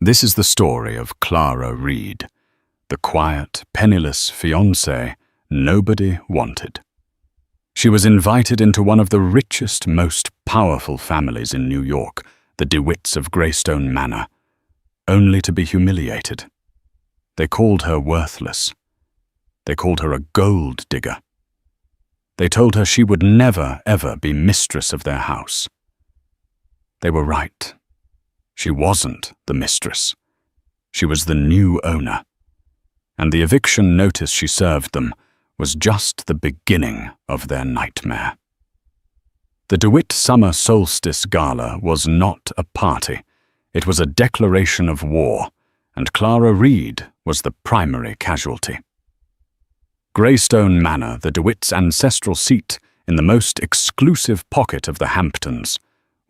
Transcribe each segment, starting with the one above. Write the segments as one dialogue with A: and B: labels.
A: This is the story of Clara Reed, the quiet, penniless fiancée nobody wanted. She was invited into one of the richest, most powerful families in New York, the DeWitts of Greystone Manor, only to be humiliated. They called her worthless. They called her a gold digger. They told her she would never, ever be mistress of their house. They were right. She wasn't the mistress. She was the new owner. And the eviction notice she served them was just the beginning of their nightmare. The DeWitt Summer Solstice Gala was not a party. It was a declaration of war, and Clara Reed was the primary casualty. Greystone Manor, the DeWitts' ancestral seat in the most exclusive pocket of the Hamptons,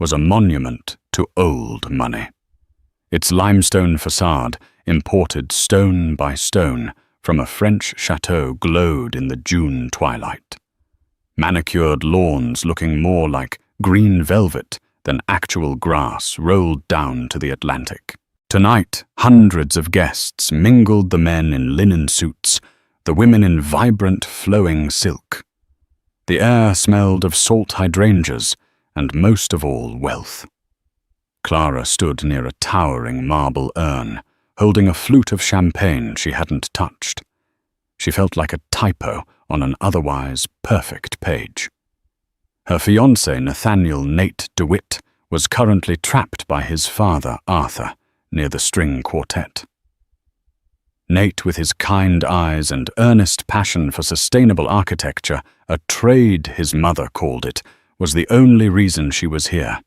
A: was a monument to old money. Its limestone facade, imported stone by stone from a French chateau, glowed in the June twilight. Manicured lawns looking more like green velvet than actual grass rolled down to the Atlantic. Tonight, hundreds of guests mingled, the men in linen suits, the women in vibrant, flowing silk. The air smelled of salt hydrangeas and, most of all, wealth. Clara stood near a towering marble urn, holding a flute of champagne she hadn't touched. She felt like a typo on an otherwise perfect page. Her fiancé, Nathaniel Nate DeWitt, was currently trapped by his father, Arthur, near the string quartet. Nate, with his kind eyes and earnest passion for sustainable architecture, a trade his mother called it, was the only reason she was here.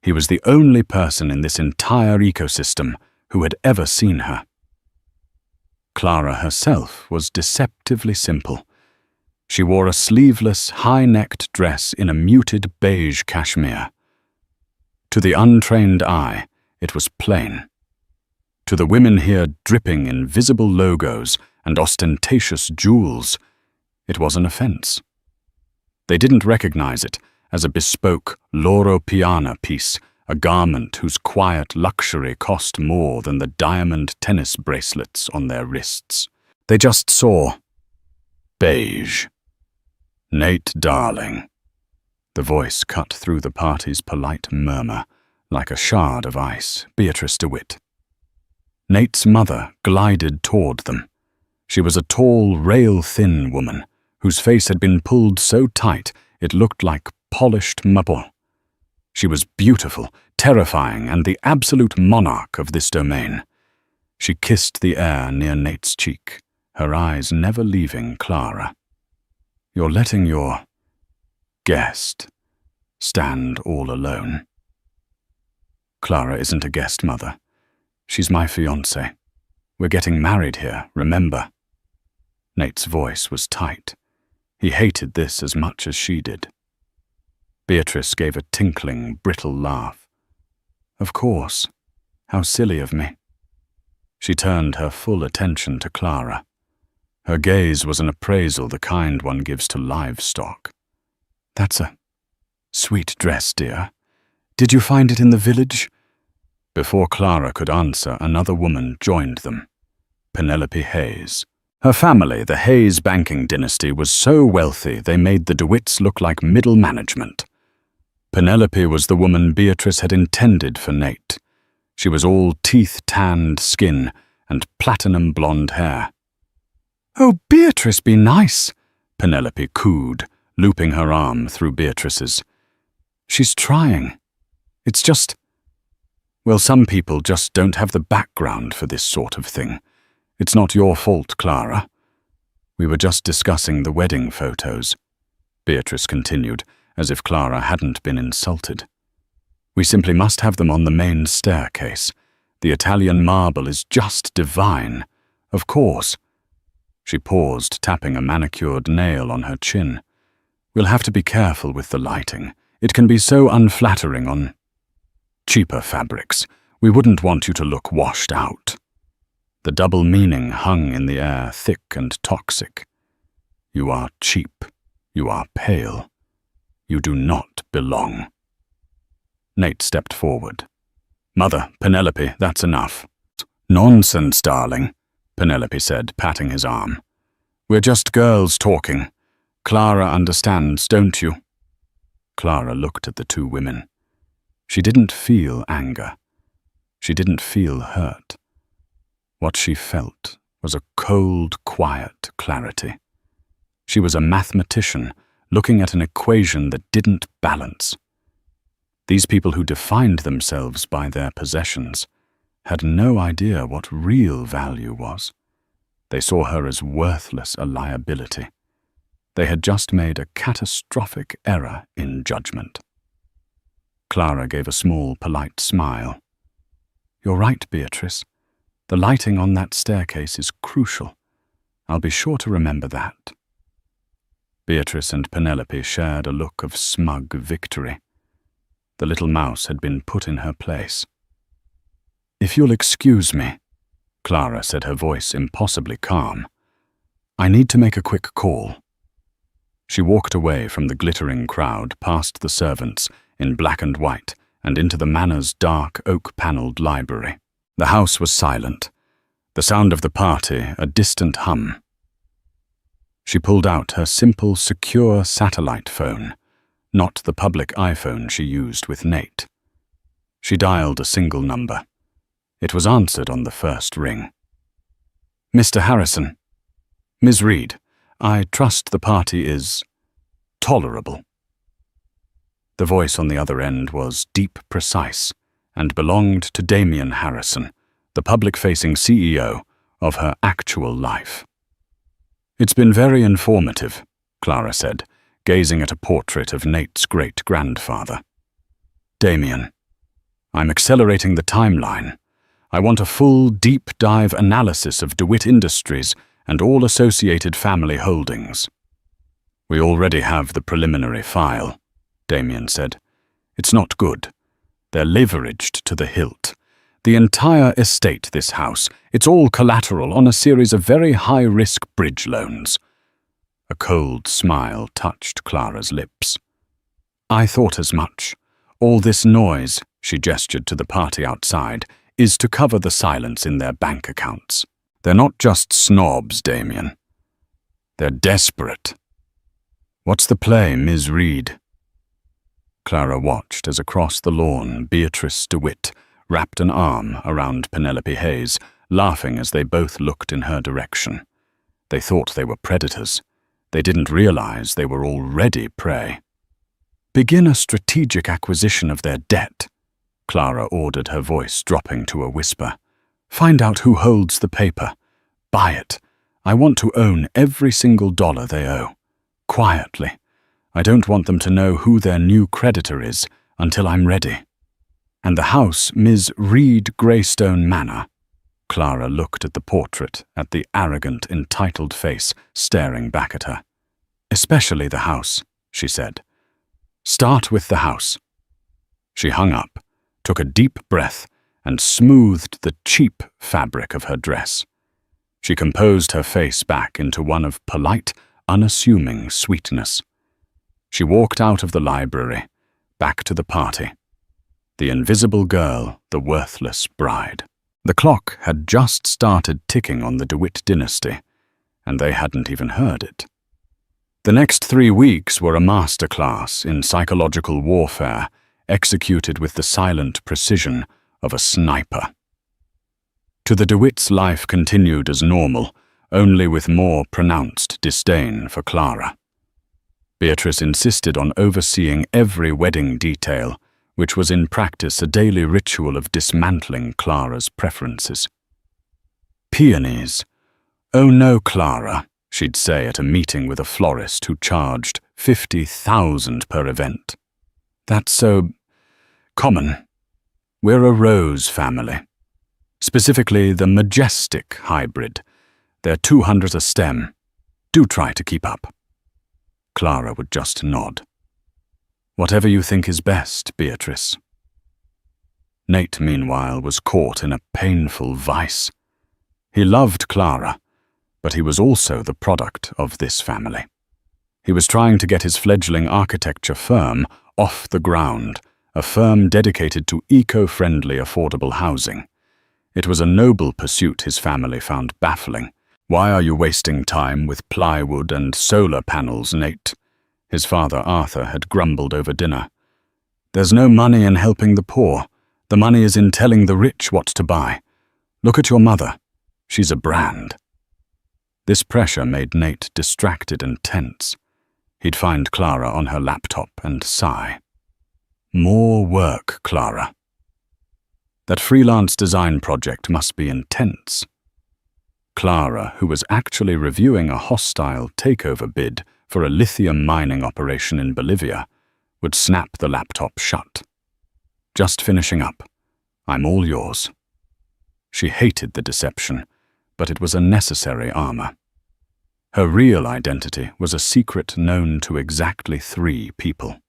A: He was the only person in this entire ecosystem who had ever seen her. Clara herself was deceptively simple. She wore a sleeveless, high-necked dress in a muted beige cashmere. To the untrained eye, it was plain. To the women here dripping in visible logos and ostentatious jewels, it was an offense. They didn't recognize it as a bespoke Loro Piana piece, a garment whose quiet luxury cost more than the diamond tennis bracelets on their wrists. They just saw beige. "Nate, darling." The voice cut through the party's polite murmur like a shard of ice. Beatrice DeWitt. Nate's mother glided toward them. She was a tall, rail-thin woman whose face had been pulled so tight it looked like polished marble. She was beautiful, terrifying, and the absolute monarch of this domain. She kissed the air near Nate's cheek, her eyes never leaving Clara. "You're letting your guest stand all alone." "Clara isn't a guest, Mother. She's my fiancée. We're getting married here, remember?" Nate's voice was tight. He hated this as much as she did. Beatrice gave a tinkling, brittle laugh. "Of course. How silly of me." She turned her full attention to Clara. Her gaze was an appraisal, the kind one gives to livestock. "That's a sweet dress, dear. Did you find it in the village?" Before Clara could answer, another woman joined them. Penelope Hayes. Her family, the Hayes banking dynasty, was so wealthy they made the DeWitts look like middle management. Penelope was the woman Beatrice had intended for Nate. She was all teeth-tanned skin and platinum blonde hair. "Oh, Beatrice, be nice," Penelope cooed, looping her arm through Beatrice's. "She's trying. It's just... well, some people just don't have the background for this sort of thing. It's not your fault, Clara. We were just discussing the wedding photos," Beatrice continued, as if Clara hadn't been insulted. "We simply must have them on the main staircase. The Italian marble is just divine. Of course." She paused, tapping a manicured nail on her chin. "We'll have to be careful with the lighting. It can be so unflattering on cheaper fabrics. We wouldn't want you to look washed out." The double meaning hung in the air, thick and toxic. "You are cheap. You are pale. You do not belong." Nate stepped forward. Mother, Penelope, that's enough. Nonsense, darling, Penelope said, patting his arm. We're just girls talking. Clara understands, don't you? Clara looked at the two women. She didn't feel anger. She didn't feel hurt. What she felt was a cold, quiet clarity. She was a mathematician looking at an equation that didn't balance. These people who defined themselves by their possessions had no idea what real value was. They saw her as worthless a liability. They had just made a catastrophic error in judgment. Clara gave a small, polite smile. You're right, Beatrice. The lighting on that staircase is crucial. I'll be sure to remember that. Beatrice and Penelope shared a look of smug victory. The little mouse had been put in her place. If you'll excuse me, Clara said, her voice impossibly calm. I need to make a quick call. She walked away from the glittering crowd past the servants in black and white and into the manor's dark oak-panelled library. The house was silent, the sound of the party a distant hum. She pulled out her simple, secure satellite phone, not the public iPhone she used with Nate. She dialed a single number. It was answered on the first ring. Mr. Harrison. Ms. Reed, I trust the party is tolerable. The voice on the other end was deep, precise, and belonged to Damien Harrison, the public-facing CEO of her actual life. It's been very informative, Clara said, gazing at a portrait of Nate's great-grandfather. Damien, I'm accelerating the timeline. I want a full, deep-dive analysis of DeWitt Industries and all associated family holdings. We already have the preliminary file, Damien said. It's not good. They're leveraged to the hilt. The entire estate, this house, it's all collateral on a series of very high-risk bridge loans. A cold smile touched Clara's lips. I thought as much. All this noise, she gestured to the party outside, is to cover the silence in their bank accounts. They're not just snobs, Damien. They're desperate. What's the play, Ms. Reed? Clara watched as across the lawn Beatrice DeWitt wrapped an arm around Penelope Hayes, laughing as they both looked in her direction. They thought they were predators. They didn't realize they were already prey. Begin a strategic acquisition of their debt, Clara ordered, her voice dropping to a whisper. Find out who holds the paper. Buy it. I want to own every single dollar they owe. Quietly. I don't want them to know who their new creditor is until I'm ready. And the house, Ms. Reed Greystone Manor. Clara looked at the portrait, at the arrogant, entitled face staring back at her. Especially the house, she said. Start with the house. She hung up, took a deep breath, and smoothed the cheap fabric of her dress. She composed her face back into one of polite, unassuming sweetness. She walked out of the library, back to the party. The invisible girl, the worthless bride. The clock had just started ticking on the DeWitt dynasty, and they hadn't even heard it. The next 3 weeks were a masterclass in psychological warfare, executed with the silent precision of a sniper. To the DeWitts, life continued as normal, only with more pronounced disdain for Clara. Beatrice insisted on overseeing every wedding detail, which was in practice a daily ritual of dismantling Clara's preferences. Peonies. Oh no, Clara, she'd say at a meeting with a florist who charged $50,000 per event. That's so common. We're a rose family. Specifically the majestic hybrid. They're $200 a stem. Do try to keep up. Clara would just nod. Whatever you think is best, Beatrice. Nate, meanwhile, was caught in a painful vice. He loved Clara, but he was also the product of this family. He was trying to get his fledgling architecture firm off the ground, a firm dedicated to eco-friendly affordable housing. It was a noble pursuit his family found baffling. "Why are you wasting time with plywood and solar panels, Nate?" his father Arthur had grumbled over dinner. "There's no money in helping the poor. The money is in telling the rich what to buy. Look at your mother. She's a brand." This pressure made Nate distracted and tense. He'd find Clara on her laptop and sigh. More work, Clara. That freelance design project must be intense. Clara, who was actually reviewing a hostile takeover bid for a lithium mining operation in Bolivia, would snap the laptop shut. "Just finishing up. I'm all yours." She hated the deception, but it was a necessary armor. Her real identity was a secret known to exactly 3 people.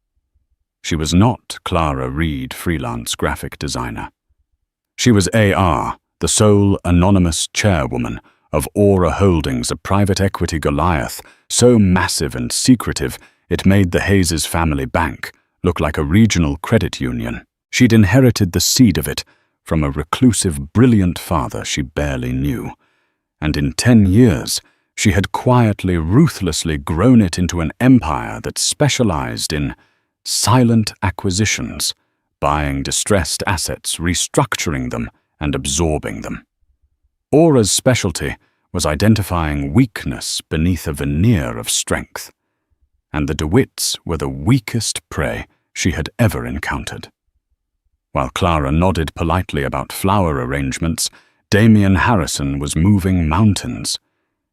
A: She was not Clara Reed, freelance graphic designer. She was AR, the sole anonymous chairwoman of Aura Holdings, a private equity Goliath, so massive and secretive it made the Hayes' family bank look like a regional credit union. She'd inherited the seed of it from a reclusive, brilliant father she barely knew, and in 10 years she had quietly, ruthlessly grown it into an empire that specialized in silent acquisitions, buying distressed assets, restructuring them, and absorbing them. Aura's specialty was identifying weakness beneath a veneer of strength, and the DeWitts were the weakest prey she had ever encountered. While Clara nodded politely about flower arrangements, Damian Harrison was moving mountains.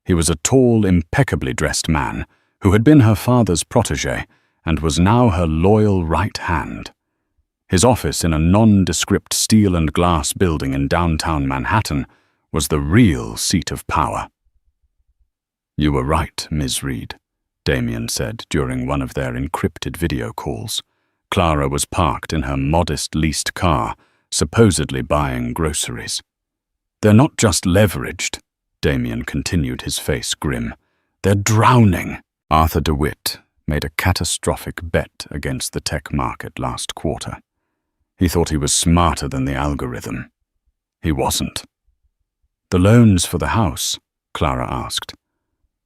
A: He was a tall, impeccably dressed man who had been her father's protégé and was now her loyal right hand. His office in a nondescript steel and glass building in downtown Manhattan was the real seat of power. "You were right, Ms. Reed," Damian said during one of their encrypted video calls. Clara was parked in her modest leased car, supposedly buying groceries. "They're not just leveraged," Damian continued, his face grim. "They're drowning." Arthur DeWitt made a catastrophic bet against the tech market last quarter. He thought he was smarter than the algorithm. He wasn't. "The loans for the house?" Clara asked.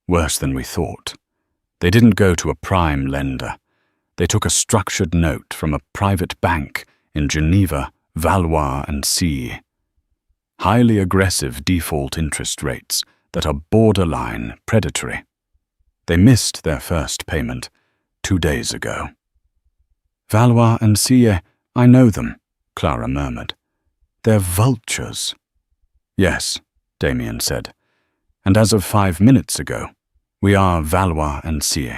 A: "Worse than we thought. They didn't go to a prime lender. They took a structured note from a private bank in Geneva, Valois and C. Highly aggressive default interest rates that are borderline predatory. They missed their first payment 2 days ago." "Valois and C, I know them," Clara murmured. "They're vultures." "Yes," Damian said. "And as of 5 minutes ago, we are Valois and C.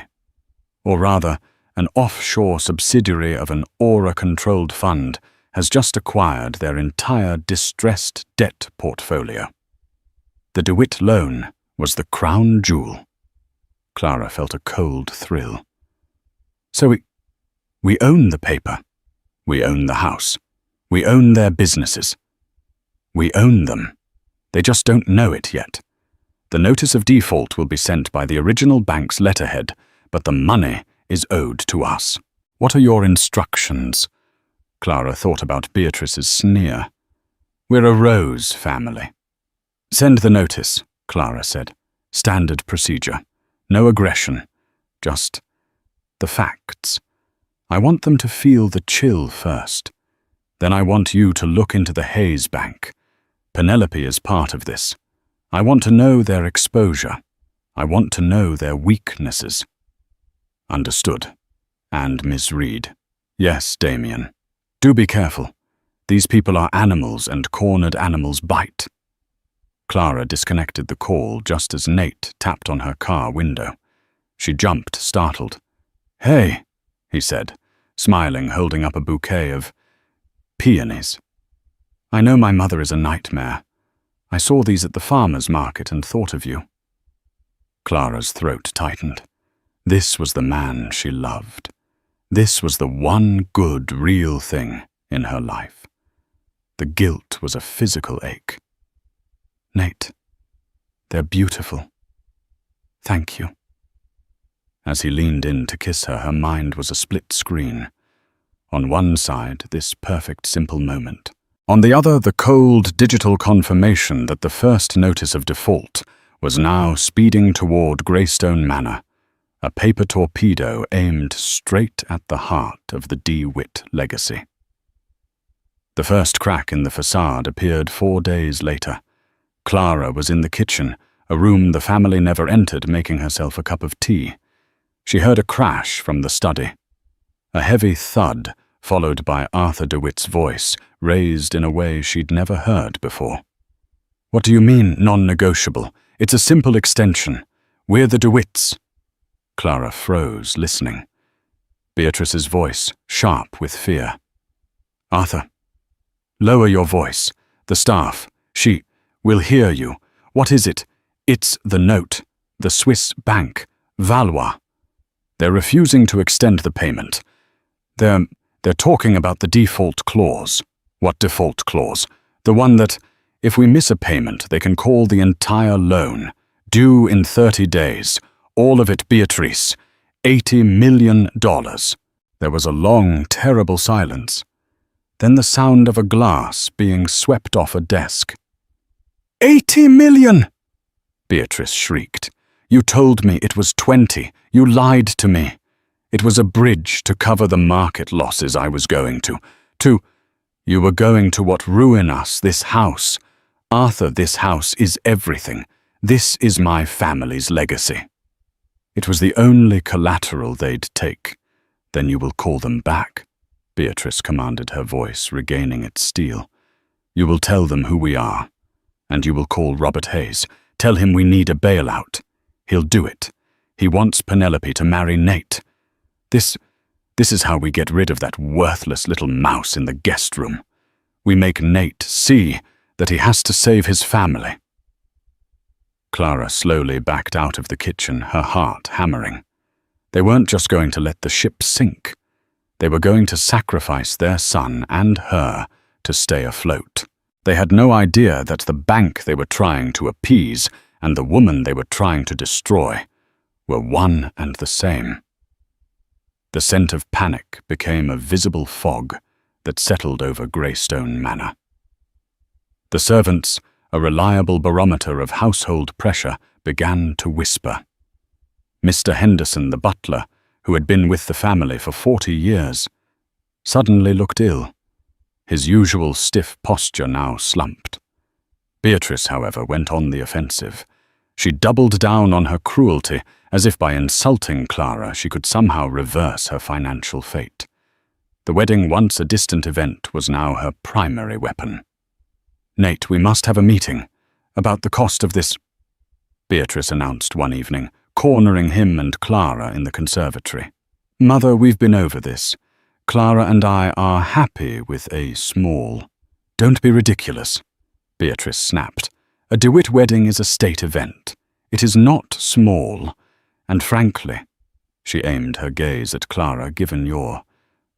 A: Or rather, an offshore subsidiary of an Aura-controlled fund has just acquired their entire distressed debt portfolio. The DeWitt loan was the crown jewel." Clara felt a cold thrill. "So we own the paper. We own the house. We own their businesses. We own them. They just don't know it yet. The notice of default will be sent by the original bank's letterhead, but the money is owed to us. What are your instructions?" Clara thought about Beatrice's sneer. "We're a Rose family." "Send the notice," Clara said. "Standard procedure. No aggression. Just the facts. I want them to feel the chill first. Then I want you to look into the Hayes Bank. Penelope is part of this. I want to know their exposure. I want to know their weaknesses." "Understood. And Ms. Reed." "Yes, Damian. Do be careful. These people are animals, and cornered animals bite." Clara disconnected the call just as Nate tapped on her car window. She jumped, startled. "Hey," he said, smiling, holding up a bouquet of peonies. "I know my mother is a nightmare. I saw these at the farmer's market and thought of you." Clara's throat tightened. This was the man she loved. This was the one good, real thing in her life. The guilt was a physical ache. "Nate, they're beautiful. Thank you." As he leaned in to kiss her, her mind was a split screen. On one side, this perfect simple moment. On the other, the cold digital confirmation that the first notice of default was now speeding toward Greystone Manor, a paper torpedo aimed straight at the heart of the DeWitt legacy. The first crack in the facade appeared 4 days later. Clara was in the kitchen, a room the family never entered, making herself a cup of tea. She heard a crash from the study. A heavy thud, followed by Arthur DeWitt's voice, raised in a way she'd never heard before. "What do you mean, non-negotiable? It's a simple extension. We're the DeWitts." Clara froze, listening. Beatrice's voice, sharp with fear. "Arthur, lower your voice. The staff, will hear you. What is it? It's the note. The Swiss bank. Valois. They're refusing to extend the payment. They're talking about the default clause." "What default clause?" "The one that, if we miss a payment, they can call the entire loan. Due in 30 days. All of it, Beatrice. $80 million. There was a long, terrible silence. Then the sound of a glass being swept off a desk. $80 million! Beatrice shrieked. "You told me it was 20. You lied to me. It was a bridge to cover the market losses I was going to. You were going to what ruin us, this house. Arthur, this house is everything. This is my family's legacy. It was the only collateral they'd take. Then you will call them back," Beatrice commanded, her voice regaining its steel. "You will tell them who we are. And you will call Robert Hayes. Tell him we need a bailout. He'll do it. He wants Penelope to marry Nate. This is how we get rid of that worthless little mouse in the guest room. We make Nate see that he has to save his family." Clara slowly backed out of the kitchen, her heart hammering. They weren't just going to let the ship sink. They were going to sacrifice their son and her to stay afloat. They had no idea that the bank they were trying to appease and the woman they were trying to destroy were one and the same. The scent of panic became a visible fog that settled over Greystone Manor. The servants, a reliable barometer of household pressure, began to whisper. Mr. Henderson, the butler, who had been with the family for 40 years, suddenly looked ill. His usual stiff posture now slumped. Beatrice, however, went on the offensive. She doubled down on her cruelty, as if by insulting Clara she could somehow reverse her financial fate. The wedding, once a distant event, was now her primary weapon. "Nate, we must have a meeting about the cost of this," Beatrice announced one evening, cornering him and Clara in the conservatory. "Mother, we've been over this. Clara and I are happy with a small—" "Don't be ridiculous," Beatrice snapped. "A DeWitt wedding is a state event. It is not small, and frankly," she aimed her gaze at Clara, "given your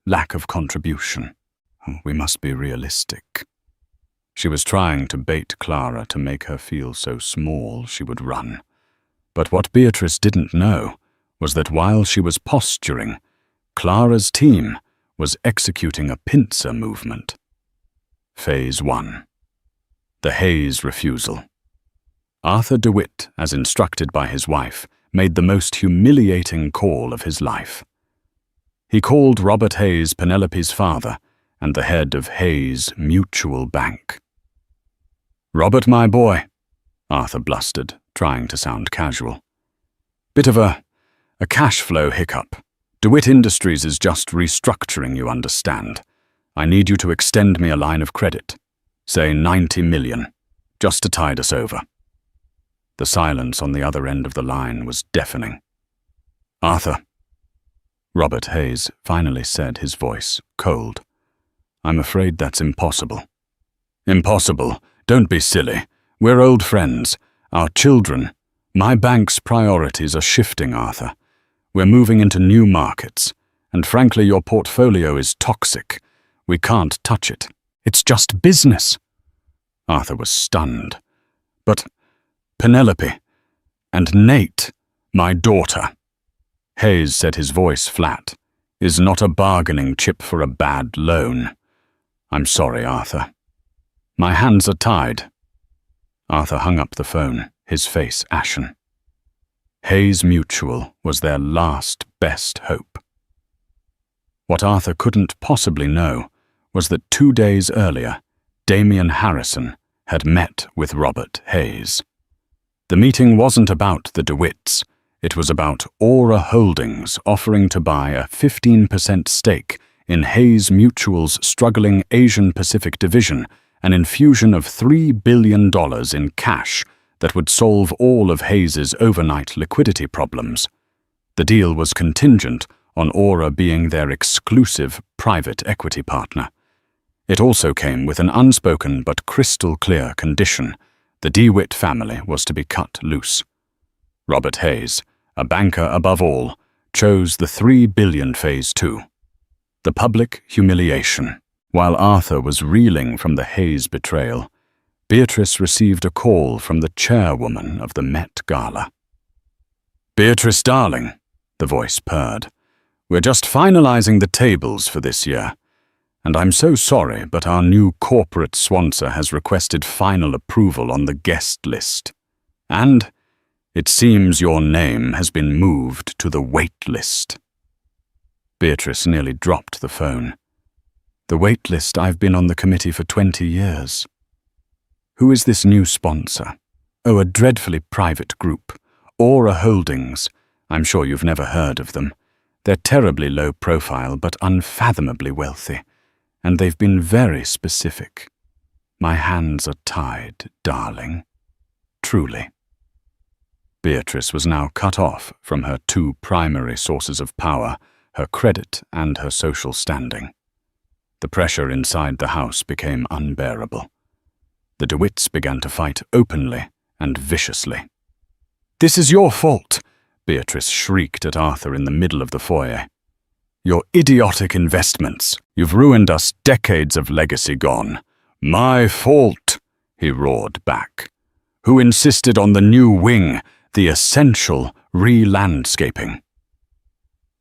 A: lack of contribution, we must be realistic." She was trying to bait Clara to make her feel so small she would run. But what Beatrice didn't know was that while she was posturing, Clara's team was executing a pincer movement. Phase 1. The Hayes refusal. Arthur DeWitt, as instructed by his wife, made the most humiliating call of his life. He called Robert Hayes Penelope's father and the head of Hayes Mutual Bank. "Robert, my boy," Arthur blustered, trying to sound casual. "Bit of a cash flow hiccup. DeWitt Industries is just restructuring, you understand. I need you to extend me a line of credit. Say 90 million, just to tide us over." The silence on the other end of the line was deafening. "Arthur," Robert Hayes finally said, his voice cold. "I'm afraid that's impossible." "Impossible? Don't be silly. We're old friends. Our children. My bank's priorities are shifting, Arthur. We're moving into new markets, and frankly, your portfolio is toxic. We can't touch it. It's just business." Arthur was stunned. "But Penelope, and Nate, my daughter." Hayes said, his voice flat. is not a bargaining chip for a bad loan. I'm sorry, Arthur. My hands are tied. Arthur hung up the phone, his face ashen. Hayes Mutual was their last best hope. What Arthur couldn't possibly know was that 2 days earlier, Damien Harrison had met with Robert Hayes. The meeting wasn't about the DeWitts. It was about Aura Holdings offering to buy a 15% stake in Hayes Mutual's struggling Asian-Pacific division, an infusion of $3 billion in cash that would solve all of Hayes's overnight liquidity problems. The deal was contingent on Aura being their exclusive private equity partner. It also came with an unspoken but crystal-clear condition. The DeWitt family was to be cut loose. Robert Hayes, a banker above all, chose the $3 billion Phase 2. The public humiliation. While Arthur was reeling from the Hayes betrayal, Beatrice received a call from the chairwoman of the Met Gala. "Beatrice, darling," the voice purred, "we're just finalizing the tables for this year. And I'm so sorry, but our new corporate sponsor has requested final approval on the guest list. And it seems your name has been moved to the wait list." Beatrice nearly dropped the phone. "The wait list? I've been on the committee for 20 years. Who is this new sponsor?" "Oh, a dreadfully private group. Aura Holdings. I'm sure you've never heard of them. They're terribly low profile but unfathomably wealthy. And they've been very specific. My hands are tied, darling. Truly." Beatrice was now cut off from her 2 primary sources of power, her credit and her social standing. The pressure inside the house became unbearable. The DeWitts began to fight openly and viciously. "This is your fault," Beatrice shrieked at Arthur in the middle of the foyer. "Your idiotic investments. You've ruined us, decades of legacy gone." "My fault," he roared back. "Who insisted on the new wing, the essential re-landscaping?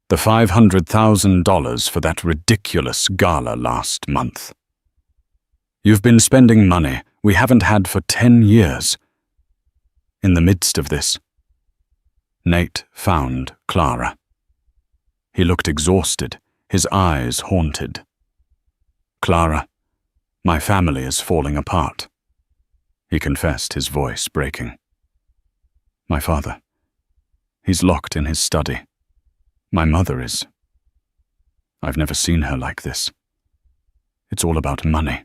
A: The $500,000 for that ridiculous gala last month. You've been spending money we haven't had for 10 years. In the midst of this, Nate found Clara. He looked exhausted, his eyes haunted. "Clara, my family is falling apart," he confessed, his voice breaking. "My father, he's locked in his study. My mother is. I've never seen her like this. It's all about money.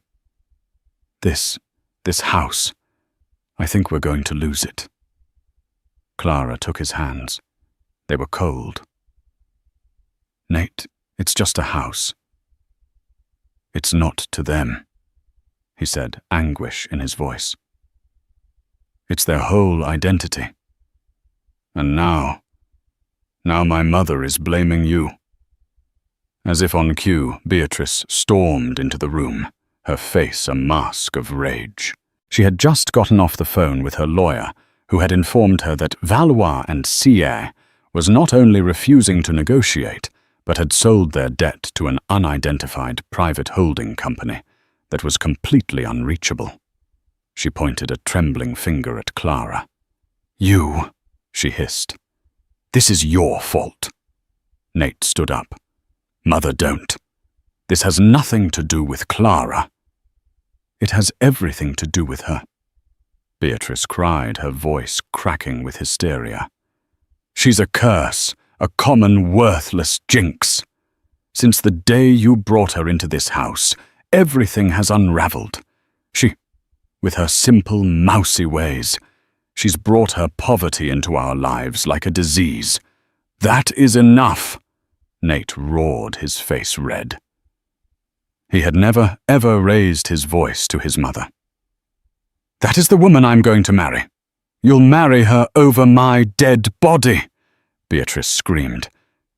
A: This house, I think we're going to lose it." Clara took his hands. They were cold. "Nate, it's just a house." "It's not to them," he said, anguish in his voice. "It's their whole identity. And now my mother is blaming you." As if on cue, Beatrice stormed into the room, her face a mask of rage. She had just gotten off the phone with her lawyer, who had informed her that Valois and Sierre was not only refusing to negotiate, but had sold their debt to an unidentified private holding company that was completely unreachable. She pointed a trembling finger at Clara. "You," she hissed. "This is your fault." Nate stood up. "Mother, don't. This has nothing to do with Clara." "It has everything to do with her," Beatrice cried, her voice cracking with hysteria. "She's a curse, a common, worthless jinx. Since the day you brought her into this house, everything has unraveled. With her simple, mousy ways, she's brought her poverty into our lives like a disease. That is enough," Nate roared, his face red. He had never, ever raised his voice to his mother. "That is the woman I'm going to marry. You'll marry her over my dead body," Beatrice screamed.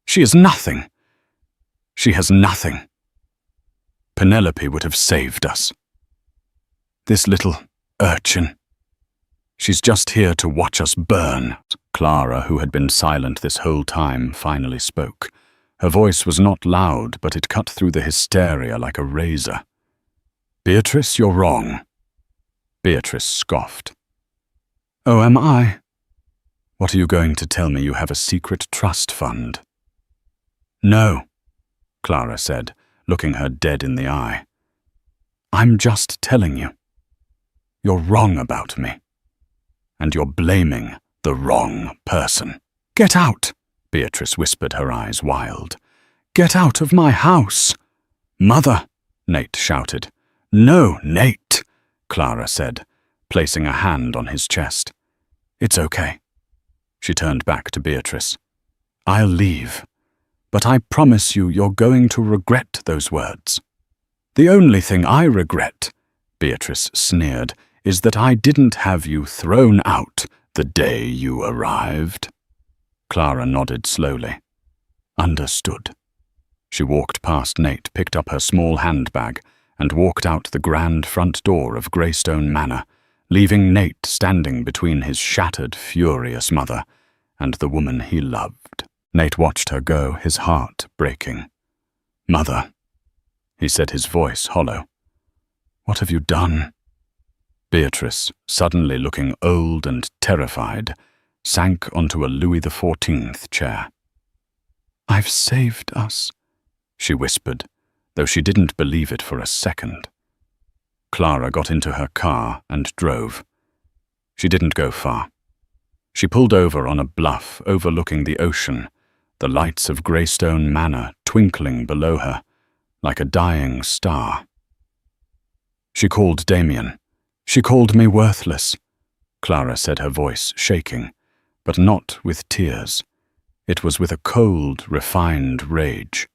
A: "She is nothing. She has nothing. Penelope would have saved us. This little urchin. She's just here to watch us burn." Clara, who had been silent this whole time, finally spoke. Her voice was not loud, but it cut through the hysteria like a razor. "Beatrice, you're wrong." Beatrice scoffed. "Oh, am I? What are you going to tell me you have a secret trust fund?" "No," Clara said, looking her dead in the eye. "I'm just telling you. You're wrong about me. And you're blaming the wrong person." "Get out!" Beatrice whispered, her eyes wild. "Get out of my house!" "Mother!" Nate shouted. "No, Nate," Clara said, placing a hand on his chest. "It's okay." She turned back to Beatrice. "I'll leave, but I promise you you're going to regret those words." "The only thing I regret," Beatrice sneered, "is that I didn't have you thrown out the day you arrived." Clara nodded slowly. "Understood." She walked past Nate, picked up her small handbag, and walked out the grand front door of Greystone Manor, leaving Nate standing between his shattered, furious mother and the woman he loved. Nate watched her go, his heart breaking. "Mother," he said, his voice hollow. "What have you done?" Beatrice, suddenly looking old and terrified, sank onto a Louis XIV chair. "I've saved us," she whispered, though she didn't believe it for a second. Clara got into her car and drove. She didn't go far. She pulled over on a bluff overlooking the ocean, the lights of Greystone Manor twinkling below her, like a dying star. She called Damien. "She called me worthless," Clara said, her voice shaking, but not with tears. It was with a cold, refined rage.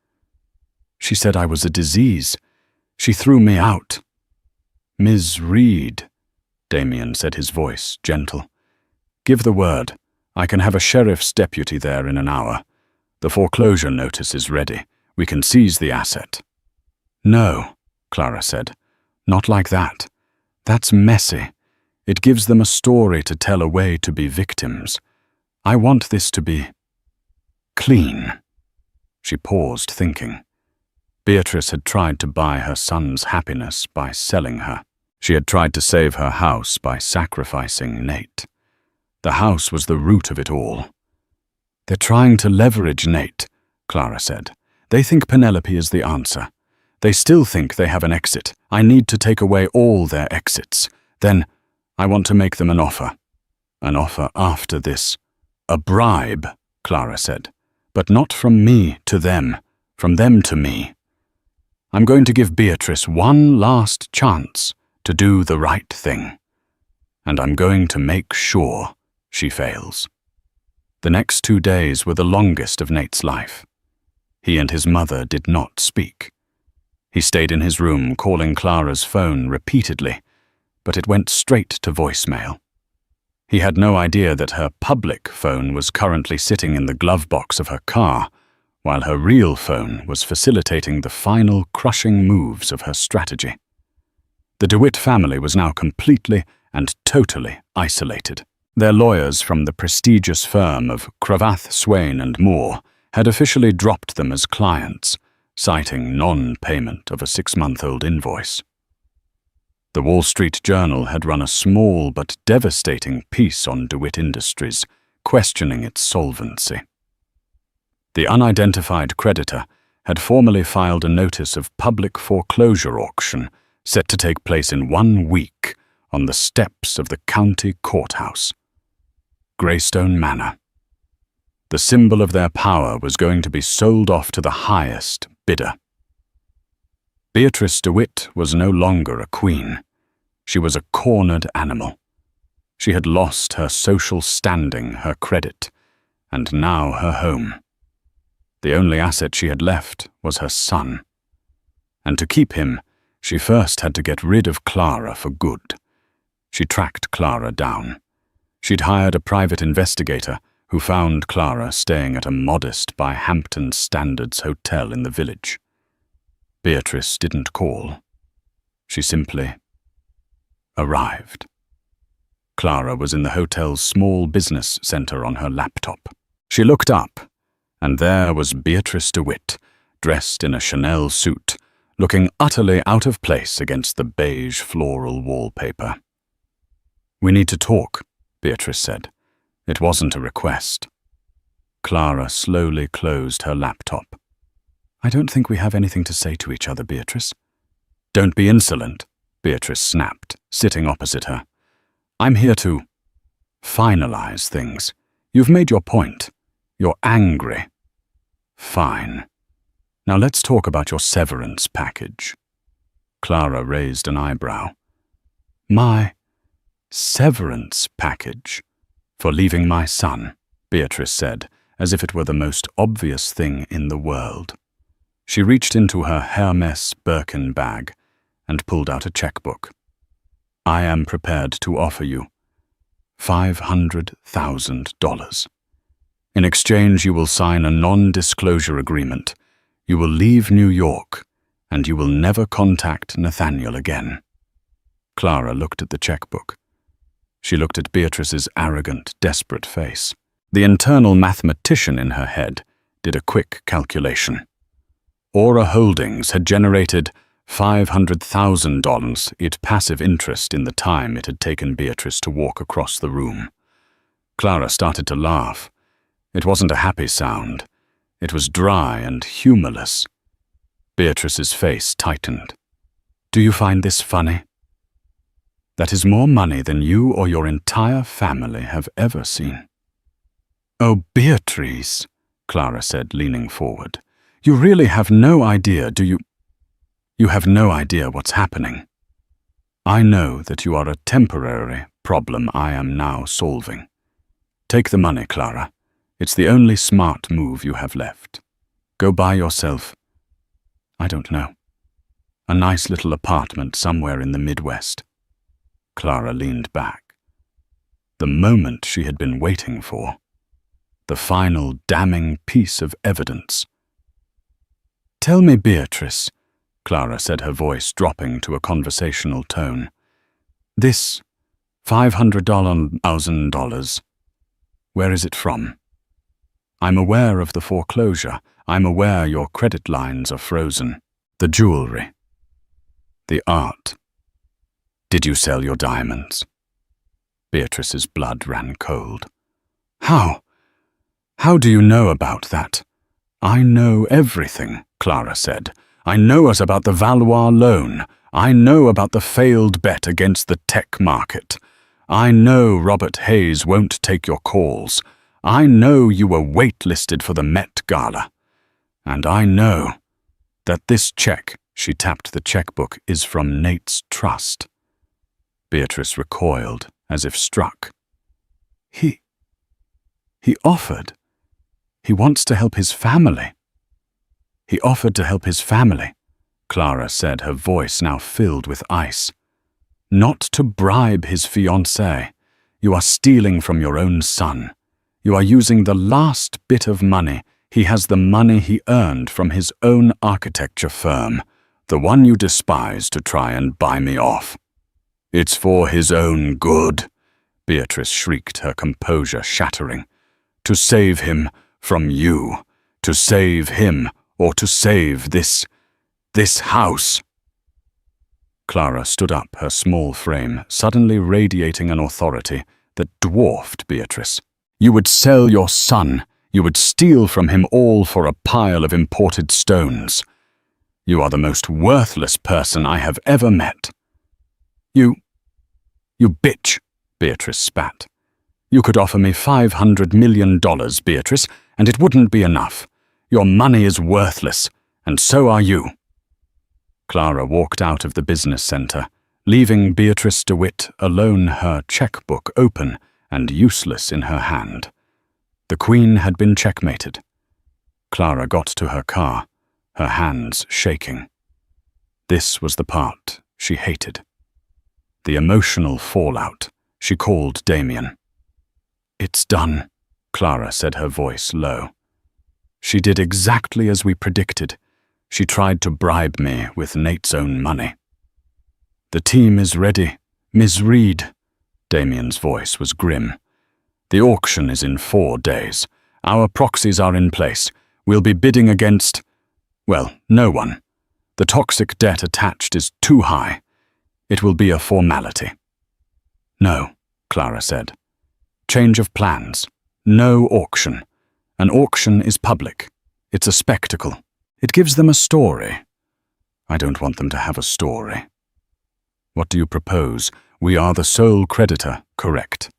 A: "She said I was a disease. She threw me out." "Ms. Reed," Damien said, his voice gentle. "Give the word. I can have a sheriff's deputy there in an hour. The foreclosure notice is ready. We can seize the asset." "No," Clara said. "Not like that. That's messy. It gives them a story to tell, a way to be victims. I want this to be clean." She paused, thinking. Beatrice had tried to buy her son's happiness by selling her. She had tried to save her house by sacrificing Nate. The house was the root of it all. "They're trying to leverage Nate," Clara said. "They think Penelope is the answer. They still think they have an exit. I need to take away all their exits. Then I want to make them an offer. An offer after this. A bribe," Clara said. "But not from me to them, from them to me. I'm going to give Beatrice one last chance to do the right thing. And I'm going to make sure she fails." The next 2 days were the longest of Nate's life. He and his mother did not speak. He stayed in his room, calling Clara's phone repeatedly, but it went straight to voicemail. He had no idea that her public phone was currently sitting in the glove box of her car, while her real phone was facilitating the final crushing moves of her strategy. The DeWitt family was now completely and totally isolated. Their lawyers from the prestigious firm of Cravath, Swain and Moore had officially dropped them as clients, citing non-payment of a 6-month-old invoice. The Wall Street Journal had run a small but devastating piece on DeWitt Industries, questioning its solvency. The unidentified creditor had formally filed a notice of public foreclosure auction set to take place in 1 week on the steps of the county courthouse. Greystone Manor. The symbol of their power was going to be sold off to the highest bidder. Beatrice DeWitt was no longer a queen. She was a cornered animal. She had lost her social standing, her credit, and now her home. The only asset she had left was her son. And to keep him, she first had to get rid of Clara for good. She tracked Clara down. She'd hired a private investigator who found Clara staying at a modest by Hampton standards hotel in the village. Beatrice didn't call. She simply arrived. Clara was in the hotel's small business center on her laptop. She looked up, And there was Beatrice DeWitt, dressed in a Chanel suit, looking utterly out of place against the beige floral wallpaper. "We need to talk," Beatrice said. It wasn't a request. Clara slowly closed her laptop. "I don't think we have anything to say to each other, Beatrice." "Don't be insolent," Beatrice snapped, sitting opposite her. "I'm here to finalize things. You've made your point. You're angry. Fine. Now let's talk about your severance package." Clara raised an eyebrow. "My severance package for leaving my son," Beatrice said, as if it were the most obvious thing in the world. She reached into her Hermes Birkin bag and pulled out a checkbook. "I am prepared to offer you $500,000. In exchange, you will sign a non-disclosure agreement. You will leave New York, and you will never contact Nathaniel again." Clara looked at the checkbook. She looked at Beatrice's arrogant, desperate face. The internal mathematician in her head did a quick calculation. Aura Holdings had generated $500,000 in passive interest in the time it had taken Beatrice to walk across the room. Clara started to laugh. It wasn't a happy sound. It was dry and humorless. Beatrice's face tightened. "Do you find this funny?" "That is more money than you or your entire family have ever seen." "Oh, Beatrice," Clara said, leaning forward. "You really have no idea, do you? You have no idea what's happening. I know that you are a temporary problem I am now solving. Take the money, Clara. It's the only smart move you have left. Go buy yourself, I don't know, a nice little apartment somewhere in the Midwest." Clara leaned back. The moment she had been waiting for. The final damning piece of evidence. "Tell me, Beatrice," Clara said, her voice dropping to a conversational tone. "This $500,000, where is it from? I'm aware of the foreclosure. I'm aware your credit lines are frozen. The jewelry. The art. Did you sell your diamonds?" Beatrice's blood ran cold. How do you know about that?" "I know everything," Clara said. "I know about the Valois loan. I know about the failed bet against the tech market. I know Robert Hayes won't take your calls. I know you were waitlisted for the Met Gala. And I know that this check," she tapped the checkbook, "is from Nate's trust." Beatrice recoiled, as if struck. He offered. He wants to help his family." "He offered to help his family," Clara said, her voice now filled with ice. "Not to bribe his fiancée. You are stealing from your own son. You are using the last bit of money. He has the money he earned from his own architecture firm, the one you despise, to try and buy me off." "It's for his own good," Beatrice shrieked, her composure shattering. "To save him from you. To save him, or to save this house." Clara stood up, her small frame suddenly radiating an authority that dwarfed Beatrice. "You would sell your son. You would steal from him all for a pile of imported stones. You are the most worthless person I have ever met." You bitch," Beatrice spat. "You could offer me $500 million, Beatrice, and it wouldn't be enough. Your money is worthless, and so are you." Clara walked out of the business center, leaving Beatrice DeWitt alone, her checkbook open and useless in her hand. The Queen had been checkmated. Clara got to her car, her hands shaking. This was the part she hated. The emotional fallout. She called Damien. "It's done," Clara said, her voice low. "She did exactly as we predicted. She tried to bribe me with Nate's own money." "The team is ready, Ms. Reed." Damien's voice was grim. "The auction is in 4 days. Our proxies are in place. We'll be bidding against, well, no one. The toxic debt attached is too high. It will be a formality." "No," Clara said. "Change of plans. No auction. An auction is public. It's a spectacle. It gives them a story. I don't want them to have a story." "What do you propose? We are the sole creditor, correct?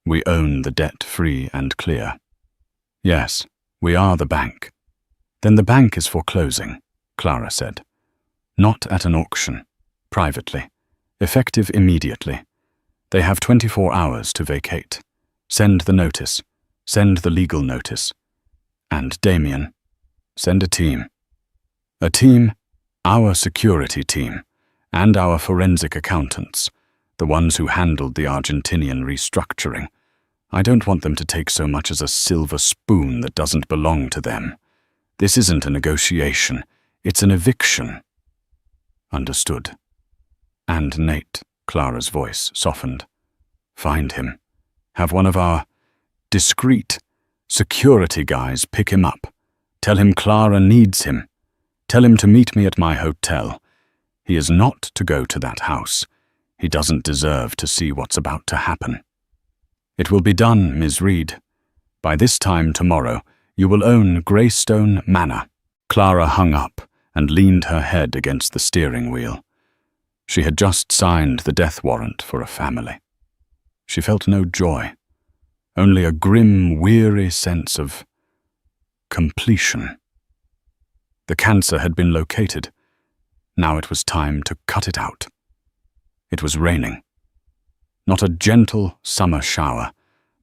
A: We own the debt free and clear." "Yes, we are the bank." "Then the bank is foreclosing," Clara said. "Not at an auction. Privately. Effective immediately. They have 24 hours to vacate. Send the notice. Send the legal notice. And Damien, send a team. A team, our security team, and our forensic accountants, the ones who handled the Argentinian restructuring. I don't want them to take so much as a silver spoon that doesn't belong to them. This isn't a negotiation. It's an eviction." "Understood." "And Nate," Clara's voice softened. "Find him. Have one of our discreet security guys pick him up. Tell him Clara needs him. Tell him to meet me at my hotel. He is not to go to that house. He doesn't deserve to see what's about to happen." "It will be done, Ms. Reed. By this time tomorrow, you will own Greystone Manor." Clara hung up and leaned her head against the steering wheel. She had just signed the death warrant for a family. She felt no joy, only a grim, weary sense of completion. The cancer had been located. Now it was time to cut it out. It was raining. Not a gentle summer shower,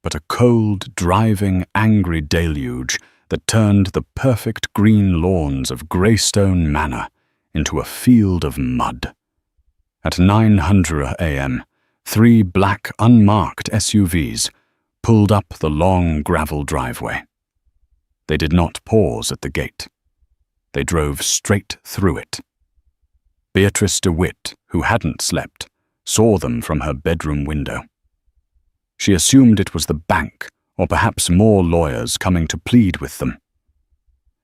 A: but a cold, driving, angry deluge that turned the perfect green lawns of Greystone Manor into a field of mud. At 9:00 a.m., 3 black, unmarked SUVs pulled up the long gravel driveway. They did not pause at the gate. They drove straight through it. Beatrice DeWitt, who hadn't slept, saw them from her bedroom window. She assumed it was the bank, or perhaps more lawyers coming to plead with them.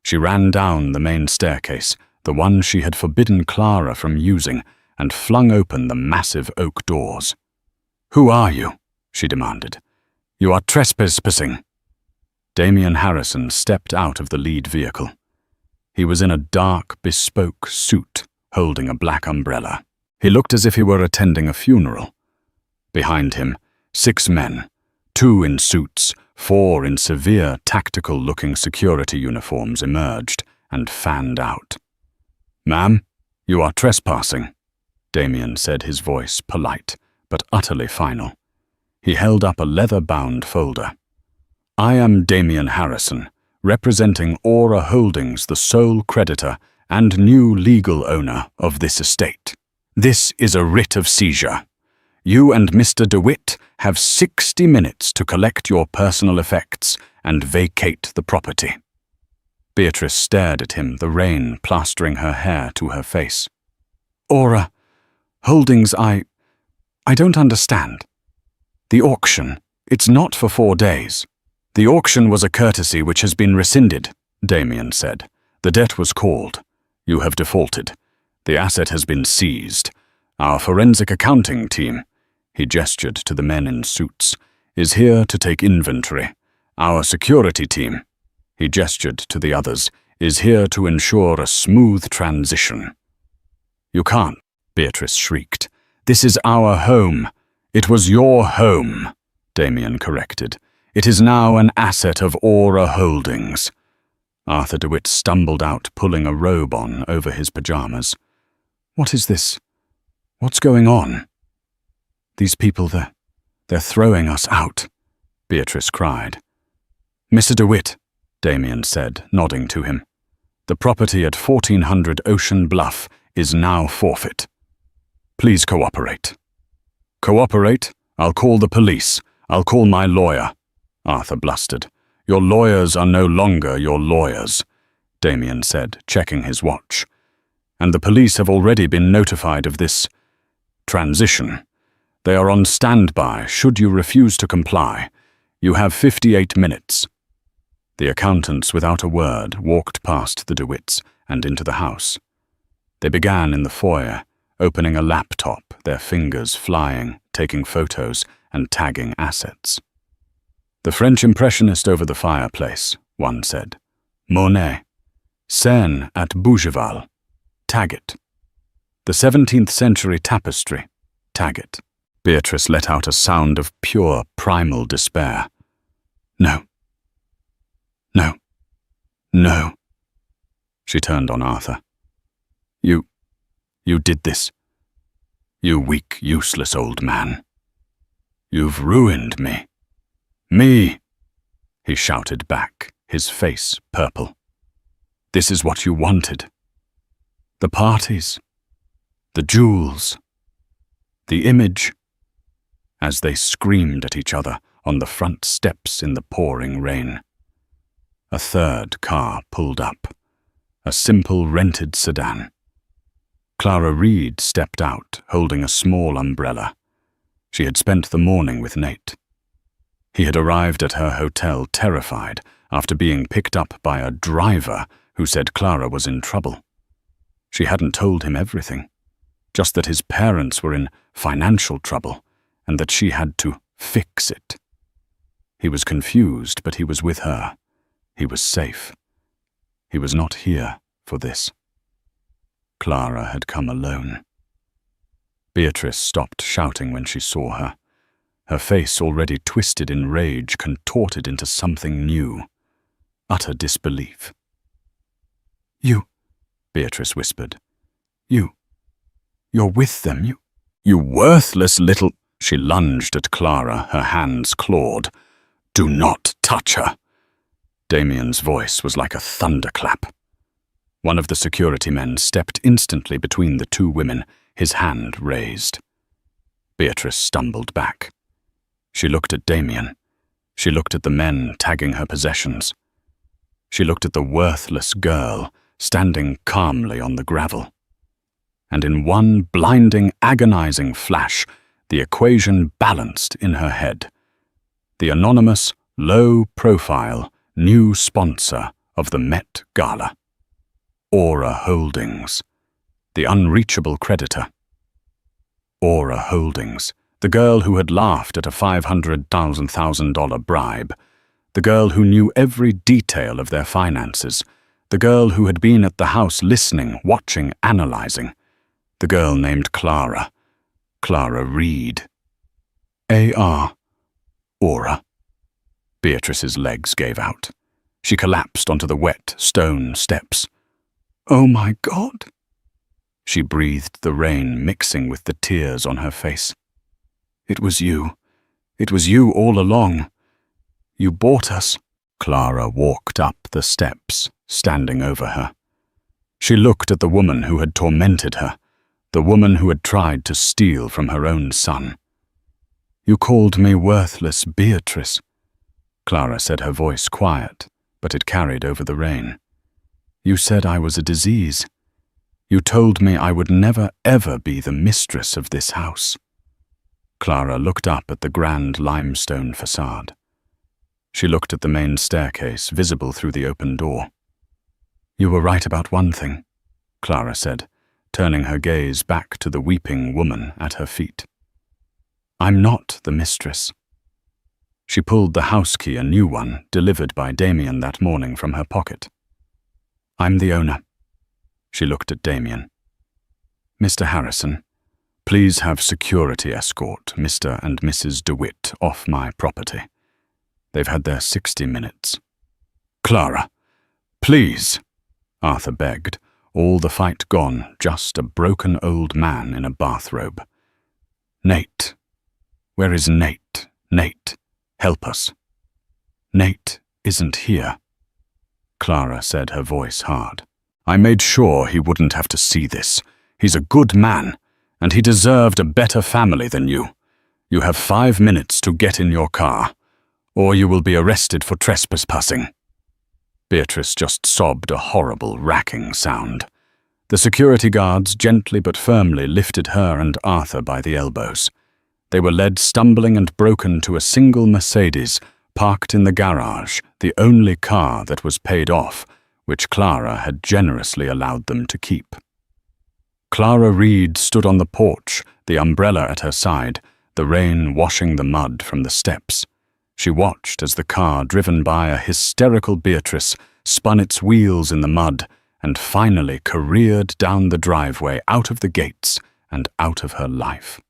A: She ran down the main staircase, the one she had forbidden Clara from using, and flung open the massive oak doors. "Who are you?" she demanded. "You are trespassing." Damien Harrison stepped out of the lead vehicle. He was in a dark, bespoke suit, holding a black umbrella. He looked as if he were attending a funeral. Behind him, 6 men, 2 in suits, 4 in severe, tactical-looking security uniforms emerged and fanned out. "Ma'am, you are trespassing," Damien said, his voice polite, but utterly final. He held up a leather-bound folder. "I am Damien Harrison, representing Aura Holdings, the sole creditor and new legal owner of this estate. This is a writ of seizure. You and Mr. DeWitt have 60 minutes to collect your personal effects and vacate the property." Beatrice stared at him, the rain plastering her hair to her face. "Aura Holdings, I don't understand. The auction, it's not for 4 days. The auction was a courtesy which has been rescinded," Damien said. "The debt was called. You have defaulted. The asset has been seized. Our forensic accounting team," he gestured to the men in suits, "is here to take inventory. Our security team," he gestured to the others, "is here to ensure a smooth transition." "You can't," Beatrice shrieked. "This is our home." "It was your home," Damien corrected. "It is now an asset of Aura Holdings." Arthur DeWitt stumbled out, pulling a robe on over his pajamas. "What is this? What's going on?" "These people, they're throwing us out," Beatrice cried. "Mr. DeWitt," Damien said, nodding to him. "The property at 1400 Ocean Bluff is now forfeit. Please cooperate." "Cooperate? I'll call the police. I'll call my lawyer," Arthur blustered. "Your lawyers are no longer your lawyers," Damien said, checking his watch. "And the police have already been notified of this transition. They are on standby should you refuse to comply. You have 58 minutes. The accountants, without a word, walked past the DeWitts and into the house. They began in the foyer, opening a laptop, their fingers flying, taking photos and tagging assets. "The French impressionist over the fireplace," one said. "Monet. Scène at Bougival. Tag it. The 17th century tapestry. Tag it." Beatrice let out a sound of pure, primal despair. "No. No. No." She turned on Arthur. You did this. You weak, useless old man. You've ruined me. Me!" he shouted back, his face purple. "This is what you wanted. The parties. The jewels. The image." As they screamed at each other on the front steps in the pouring rain. A third car pulled up, a simple rented sedan. Clara Reed stepped out, holding a small umbrella. She had spent the morning with Nate. He had arrived at her hotel terrified after being picked up by a driver who said Clara was in trouble. She hadn't told him everything, just that his parents were in financial trouble and that she had to fix it. He was confused, but he was with her. He was safe. He was not here for this. Clara had come alone. Beatrice stopped shouting when she saw her. Her face, already twisted in rage, contorted into something new. Utter disbelief. "You," Beatrice whispered. You're with them, you worthless little—" She lunged at Clara, her hands clawed. "Do not touch her." Damien's voice was like a thunderclap. One of the security men stepped instantly between the two women, his hand raised. Beatrice stumbled back. She looked at Damien. She looked at the men tagging her possessions. She looked at the worthless girl standing calmly on the gravel. And in one blinding, agonizing flash, the equation balanced in her head. The anonymous, low-profile, new sponsor of the Met Gala. Aura Holdings, the unreachable creditor. Aura Holdings, the girl who had laughed at a $500,000 bribe, the girl who knew every detail of their finances, the girl who had been at the house listening, watching, analyzing, the girl named Clara Reed. A.R. Aura. Beatrice's legs gave out. She collapsed onto the wet stone steps. "Oh my God!" She breathed the rain mixing with the tears on her face. "It was you. It was you all along. You bought us." Clara walked up the steps, standing over her. She looked at the woman who had tormented her, the woman who had tried to steal from her own son. "You called me worthless, Beatrice." Clara said, her voice quiet, but it carried over the rain. "You said I was a disease. You told me I would never, ever be the mistress of this house." Clara looked up at the grand limestone facade. She looked at the main staircase, visible through the open door. "You were right about one thing," Clara said, turning her gaze back to the weeping woman at her feet. "I'm not the mistress." She pulled the house key, a new one, delivered by Damien that morning, from her pocket. "I'm the owner." She looked at Damien. "Mr. Harrison, please have security escort Mr. and Mrs. DeWitt off my property. They've had their 60 minutes. "Clara, please," Arthur begged, all the fight gone, just a broken old man in a bathrobe. "Nate. Where is Nate? Nate, help us." "Nate isn't here," Clara said, her voice hard. "I made sure he wouldn't have to see this. He's a good man, and he deserved a better family than you. You have 5 minutes to get in your car, or you will be arrested for trespassing." Beatrice just sobbed a horrible, racking sound. The security guards gently but firmly lifted her and Arthur by the elbows. They were led stumbling and broken to a single Mercedes, parked in the garage, the only car that was paid off, which Clara had generously allowed them to keep. Clara Reed stood on the porch, the umbrella at her side, the rain washing the mud from the steps. She watched as the car, driven by a hysterical Beatrice, spun its wheels in the mud and finally careered down the driveway, out of the gates and out of her life.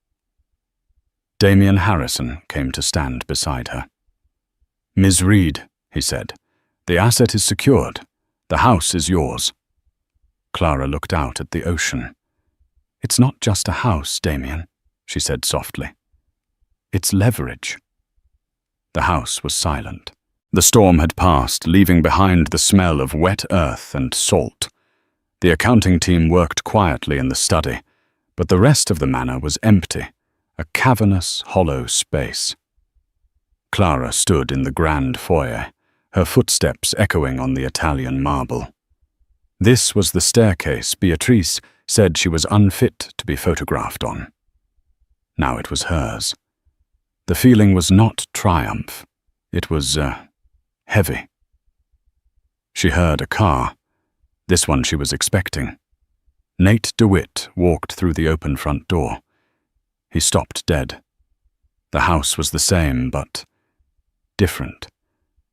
A: Damien Harrison came to stand beside her. "Ms. Reed," he said, "the asset is secured. The house is yours." Clara looked out at the ocean. "It's not just a house, Damien," she said softly. "It's leverage." The house was silent. The storm had passed, leaving behind the smell of wet earth and salt. The accounting team worked quietly in the study, but the rest of the manor was empty, a cavernous, hollow space. Clara stood in the grand foyer, her footsteps echoing on the Italian marble. This was the staircase Beatrice said she was unfit to be photographed on. Now it was hers. The feeling was not triumph. It was, heavy. She heard a car, this one she was expecting. Nate DeWitt walked through the open front door. He stopped dead. The house was the same, but different.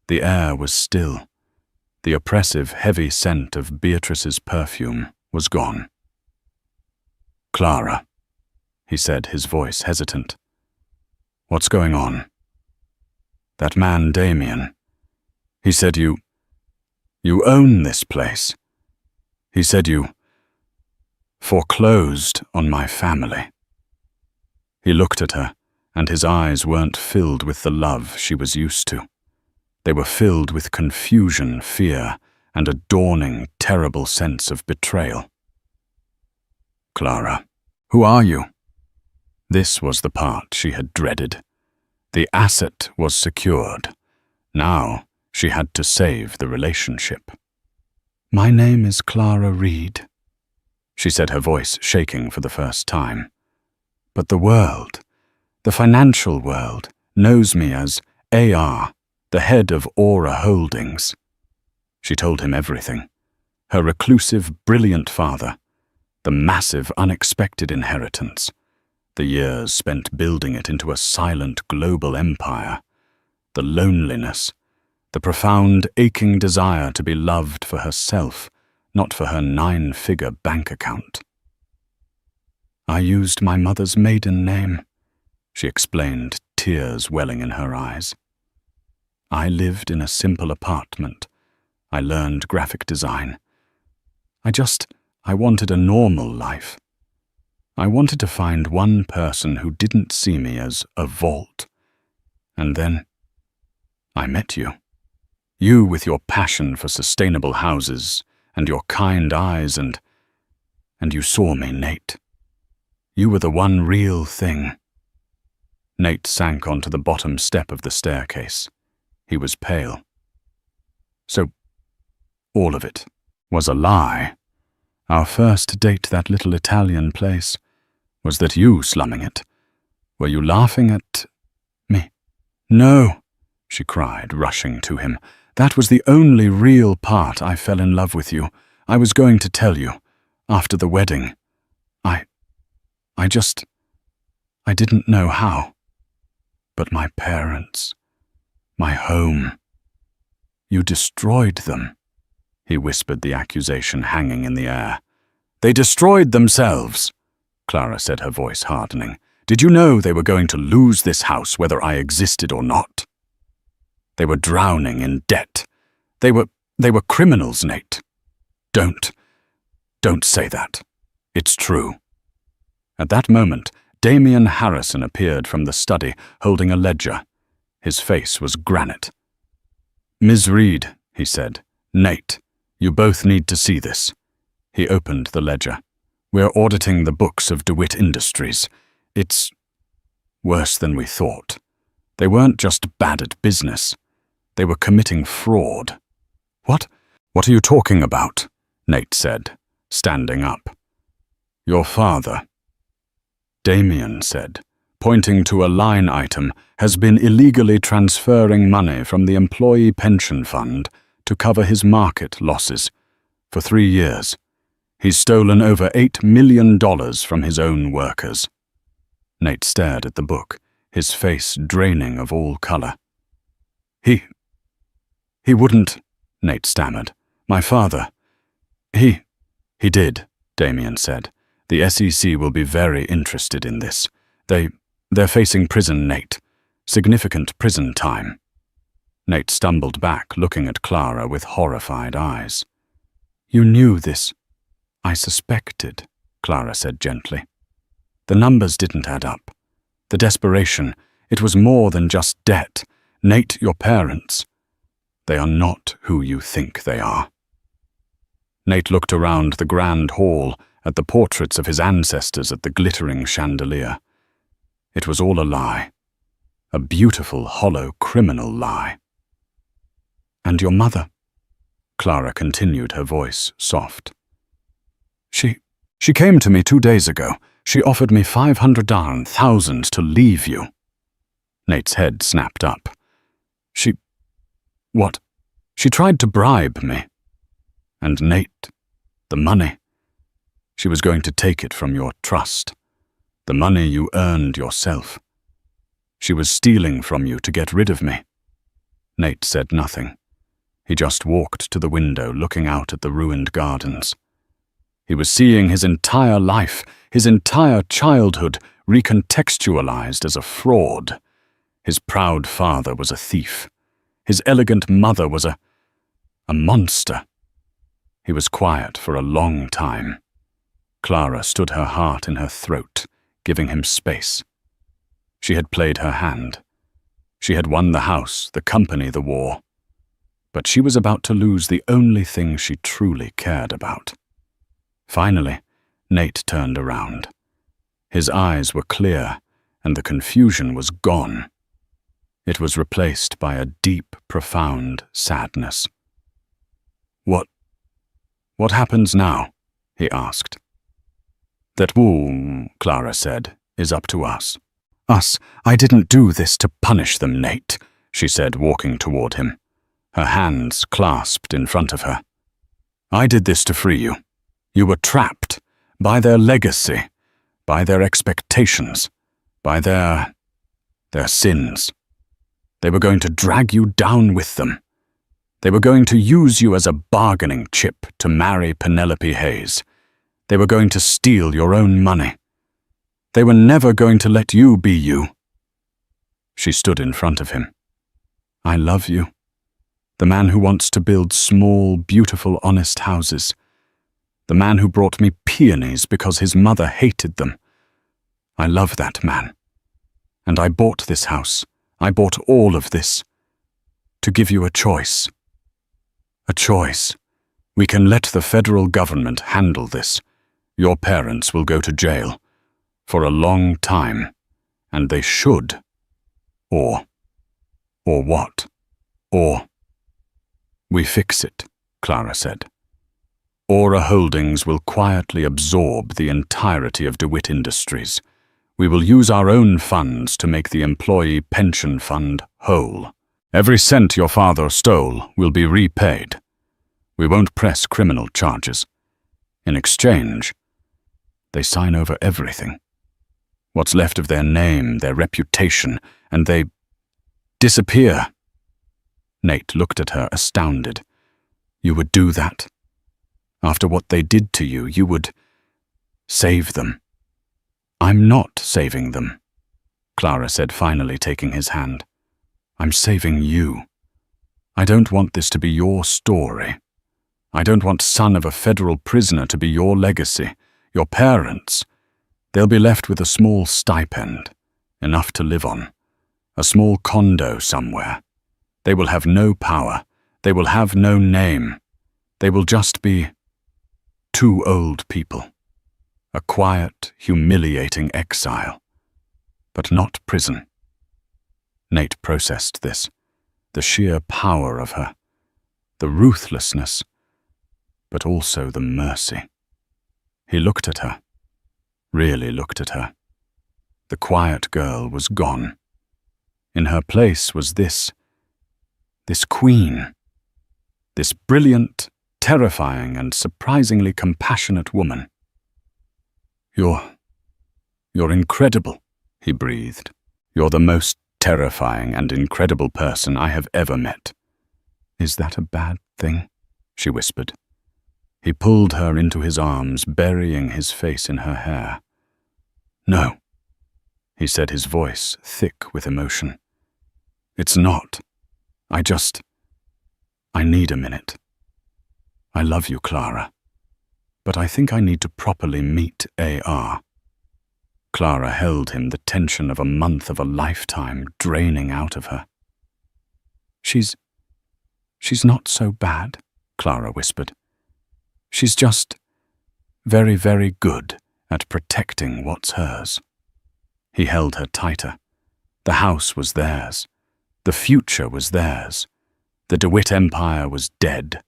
A: The air was still. The oppressive, heavy scent of Beatrice's perfume was gone. "Clara," he said, his voice hesitant. "What's going on?" "That man, Damien. He said you own this place. He said you foreclosed on my family." He looked at her, and his eyes weren't filled with the love she was used to. They were filled with confusion, fear, and a dawning, terrible sense of betrayal. "Clara, who are you?" This was the part she had dreaded. The asset was secured. Now she had to save the relationship. "My name is Clara Reed," she said, her voice shaking for the first time. "But the world, the financial world, knows me as AR, the head of Aura Holdings." She told him everything. Her reclusive, brilliant father, the massive, unexpected inheritance, the years spent building it into a silent global empire, the loneliness, the profound, aching desire to be loved for herself, not for her 9-figure bank account. "I used my mother's maiden name," she explained, tears welling in her eyes. "I lived in a simple apartment. I learned graphic design. I wanted a normal life. I wanted to find one person who didn't see me as a vault. And then I met you. You with your passion for sustainable houses and your kind eyes, and you saw me, Nate. You were the one real thing." Nate sank onto the bottom step of the staircase. He was pale. "So, all of it was a lie. Our first date, that little Italian place, was that you slumming it? Were you laughing at me?" "No," she cried, rushing to him. "That was the only real part I fell in love with you. I was going to tell you, after the wedding. I didn't know how. But my parents, my home, you destroyed them." He whispered the accusation hanging in the air. "They destroyed themselves," Clara said, her voice hardening. "Did you know they were going to lose this house whether I existed or not? They were drowning in debt. They were criminals, Nate. Don't say that. It's true." At that moment, Damien Harrison appeared from the study, holding a ledger. His face was granite. "Ms. Reed," he said, "Nate, you both need to see this." He opened the ledger. "We're auditing the books of DeWitt Industries. It's worse than we thought. They weren't just bad at business. They were committing fraud." What are you talking about?" Nate said, standing up. "Your father," Damien said, pointing to a line item, has been illegally transferring money from the employee pension fund to cover his market losses. For 3 years, he's stolen over $8 million from his own workers. Nate stared at the book, his face draining of all color. He wouldn't, Nate stammered. My father. He did, Damien said. The SEC will be very interested in this. They're facing prison, Nate. Significant prison time. Nate stumbled back, looking at Clara with horrified eyes. You knew this. I suspected, Clara said gently. The numbers didn't add up. The desperation, it was more than just debt. Nate, your parents. They are not who you think they are. Nate looked around the grand hall at the portraits of his ancestors at the glittering chandelier. It was all a lie. A beautiful, hollow, criminal lie. And your mother? Clara continued, her voice soft. She came to me 2 days ago. She offered me $500,000 to leave you. Nate's head snapped up. What? She tried to bribe me. And Nate, the money. She was going to take it from your trust. The money you earned yourself. She was stealing from you to get rid of me. Nate said nothing. He just walked to the window, looking out at the ruined gardens. He was seeing his entire life, his entire childhood, recontextualized as a fraud. His proud father was a thief. His elegant mother was a monster. He was quiet for a long time. Clara stood her heart in her throat, giving him space. She had played her hand. She had won the house, the company, the war. But she was about to lose the only thing she truly cared about. Finally, Nate turned around. His eyes were clear, and the confusion was gone. It was replaced by a deep, profound sadness. What happens now? He asked. That Clara said, is up to us. Us? I didn't do this to punish them, Nate, she said, walking toward him, her hands clasped in front of her. I did this to free you. You were trapped by their legacy, by their expectations, by their sins. They were going to drag you down with them. They were going to use you as a bargaining chip to marry Penelope Hayes. They were going to steal your own money. They were never going to let you be you. She stood in front of him. I love you. The man who wants to build small, beautiful, honest houses. The man who brought me peonies because his mother hated them. I love that man. And I bought this house. I bought all of this. To give you a choice. A choice. We can let the federal government handle this. Your parents will go to jail. For a long time. And they should. Or what? Or... We fix it, Clara said. Aura Holdings will quietly absorb the entirety of DeWitt Industries. We will use our own funds to make the employee pension fund whole. Every cent your father stole will be repaid. We won't press criminal charges. In exchange, they sign over everything. What's left of their name, their reputation, and they disappear. Nate looked at her, astounded. You would do that? After what they did to you, you would save them. I'm not saving them, Clara said, finally taking his hand. I'm saving you. I don't want this to be your story. I don't want son of a federal prisoner to be your legacy, your parents. They'll be left with a small stipend, enough to live on, a small condo somewhere. They will have no power. They will have no name. They will just be two old people. A quiet, humiliating exile. But not prison. Nate processed this. The sheer power of her. The ruthlessness. But also the mercy. He looked at her. Really looked at her. The quiet girl was gone. In her place was this queen, this brilliant, terrifying, and surprisingly compassionate woman. You're incredible, he breathed. You're the most terrifying and incredible person I have ever met. Is that a bad thing? She whispered. He pulled her into his arms, burying his face in her hair. No, he said, his voice thick with emotion. It's not. I need a minute. I love you, Clara, but I think I need to properly meet A.R. Clara held him, the tension of a month of a lifetime draining out of her. She's not so bad, Clara whispered. She's just very, very good at protecting what's hers. He held her tighter. The house was theirs. The future was theirs. The DeWitt Empire was dead.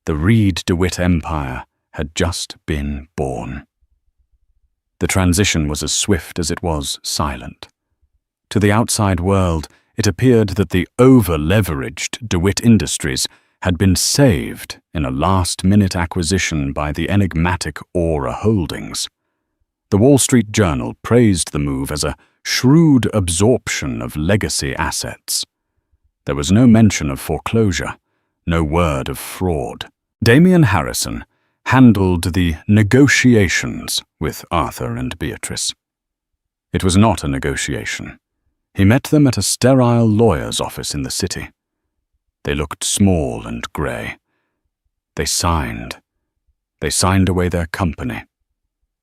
A: The Reed-DeWitt Empire had just been born. The transition was as swift as it was silent. To the outside world, it appeared that the over-leveraged DeWitt Industries had been saved in a last-minute acquisition by the enigmatic Aura Holdings. The Wall Street Journal praised the move as a shrewd absorption of legacy assets. There was no mention of foreclosure, no word of fraud. Damian Harrison handled the negotiations with Arthur and Beatrice. It was not a negotiation. He met them at a sterile lawyer's office in the city. They looked small and grey. They signed. They signed away their company.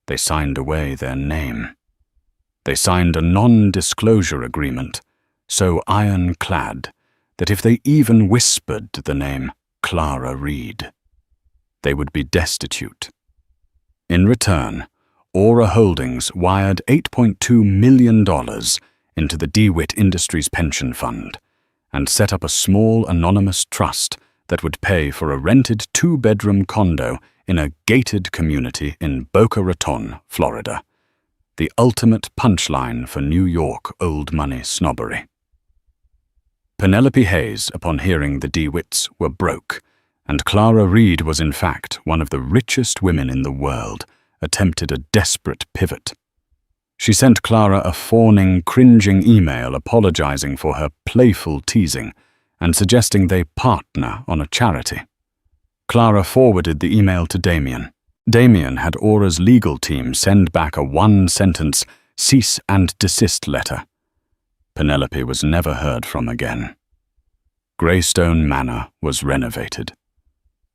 A: They signed away their name. They signed a non-disclosure agreement, so ironclad that if they even whispered the name Clara Reed, they would be destitute. In return, Aura Holdings wired $8.2 million into the DeWitt Industries pension fund and set up a small anonymous trust that would pay for a rented 2-bedroom condo in a gated community in Boca Raton, Florida, the ultimate punchline for New York old money snobbery. Penelope Hayes, upon hearing the DeWitts were broke, and Clara Reed was in fact one of the richest women in the world, attempted a desperate pivot. She sent Clara a fawning, cringing email apologizing for her playful teasing and suggesting they partner on a charity. Clara forwarded the email to Damian. Damian had Aura's legal team send back a one-sentence cease and desist letter. Penelope was never heard from again. Greystone Manor was renovated.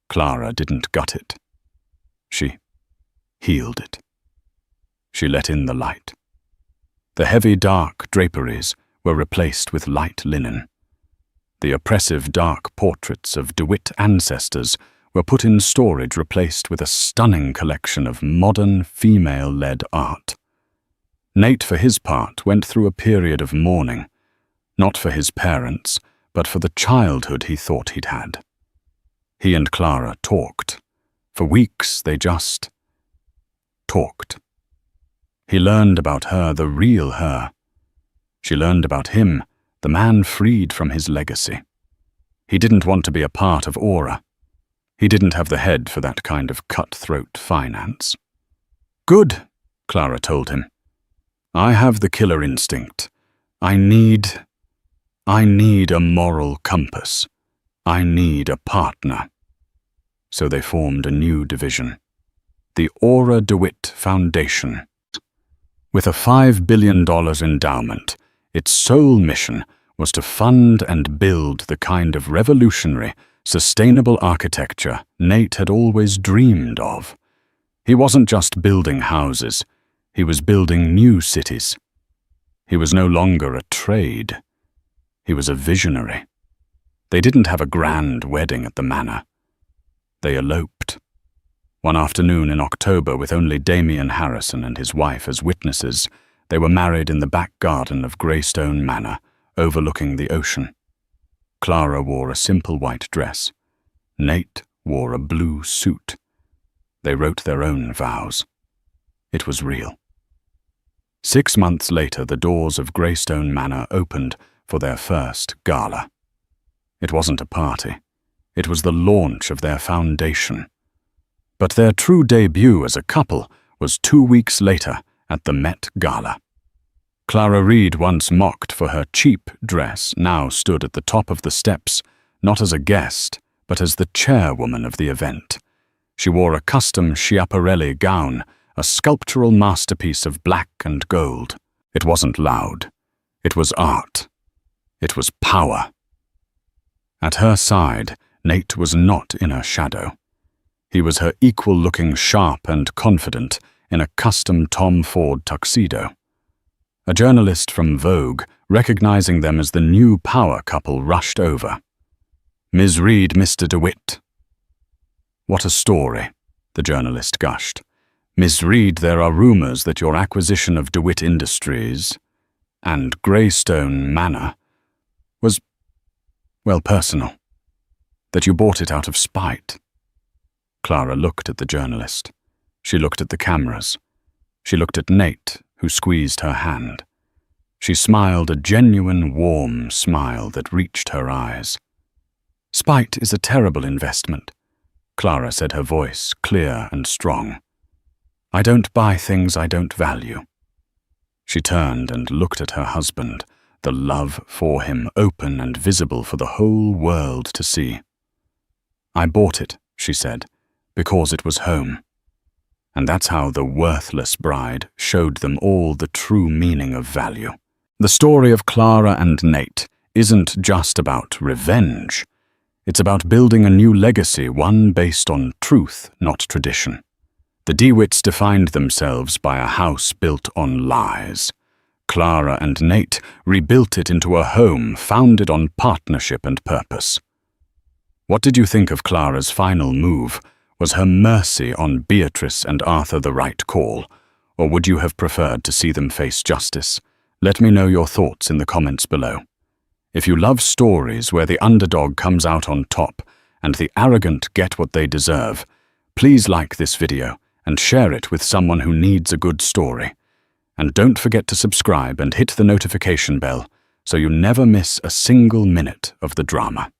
A: Clara didn't gut it. She healed it. She let in the light. The heavy dark draperies were replaced with light linen. The oppressive dark portraits of DeWitt ancestors were put in storage, replaced with a stunning collection of modern female-led art. Nate, for his part, went through a period of mourning, not for his parents, but for the childhood he thought he'd had. He and Clara talked. For weeks they just talked. He learned about her, the real her. She learned about him, the man freed from his legacy. He didn't want to be a part of Aura. He didn't have the head for that kind of cutthroat finance. Good, Clara told him. I have the killer instinct. I need a moral compass. I need a partner. So they formed a new division, the Aura DeWitt Foundation. With a $5 billion endowment, its sole mission was to fund and build the kind of revolutionary, sustainable architecture Nate had always dreamed of. He wasn't just building houses, he was building new cities. He was no longer a trade. He was a visionary. They didn't have a grand wedding at the manor. They eloped. One afternoon in October, with only Damian Harrison and his wife as witnesses, they were married in the back garden of Greystone Manor, overlooking the ocean. Clara wore a simple white dress. Nate wore a blue suit. They wrote their own vows. It was real. 6 months later, the doors of Greystone Manor opened for their first gala. It wasn't a party. It was the launch of their foundation. But their true debut as a couple was 2 weeks later at the Met Gala. Clara Reed, once mocked for her cheap dress, now stood at the top of the steps, not as a guest, but as the chairwoman of the event. She wore a custom Schiaparelli gown, a sculptural masterpiece of black and gold. It wasn't loud. It was art. It was power. At her side, Nate was not in a shadow. He was her equal, looking sharp and confident in a custom Tom Ford tuxedo. A journalist from Vogue, recognizing them as the new power couple, rushed over. "Ms. Reed, Mr. DeWitt." "What a story," the journalist gushed. "Ms. Reed, there are rumors that your acquisition of DeWitt Industries and Greystone Manor was, well, personal. That you bought it out of spite." Clara looked at the journalist. She looked at the cameras. She looked at Nate, who squeezed her hand. She smiled a genuine, warm smile that reached her eyes. "Spite is a terrible investment," Clara said, her voice clear and strong. "I don't buy things I don't value." She turned and looked at her husband, the love for him open and visible for the whole world to see. "I bought it," she said, "because it was home." And that's how the worthless bride showed them all the true meaning of value. The story of Clara and Nate isn't just about revenge. It's about building a new legacy, one based on truth, not tradition. The DeWitts defined themselves by a house built on lies. Clara and Nate rebuilt it into a home founded on partnership and purpose. What did you think of Clara's final move? Was her mercy on Beatrice and Arthur the right call, or would you have preferred to see them face justice? Let me know your thoughts in the comments below. If you love stories where the underdog comes out on top and the arrogant get what they deserve, please like this video and share it with someone who needs a good story. And don't forget to subscribe and hit the notification bell so you never miss a single minute of the drama.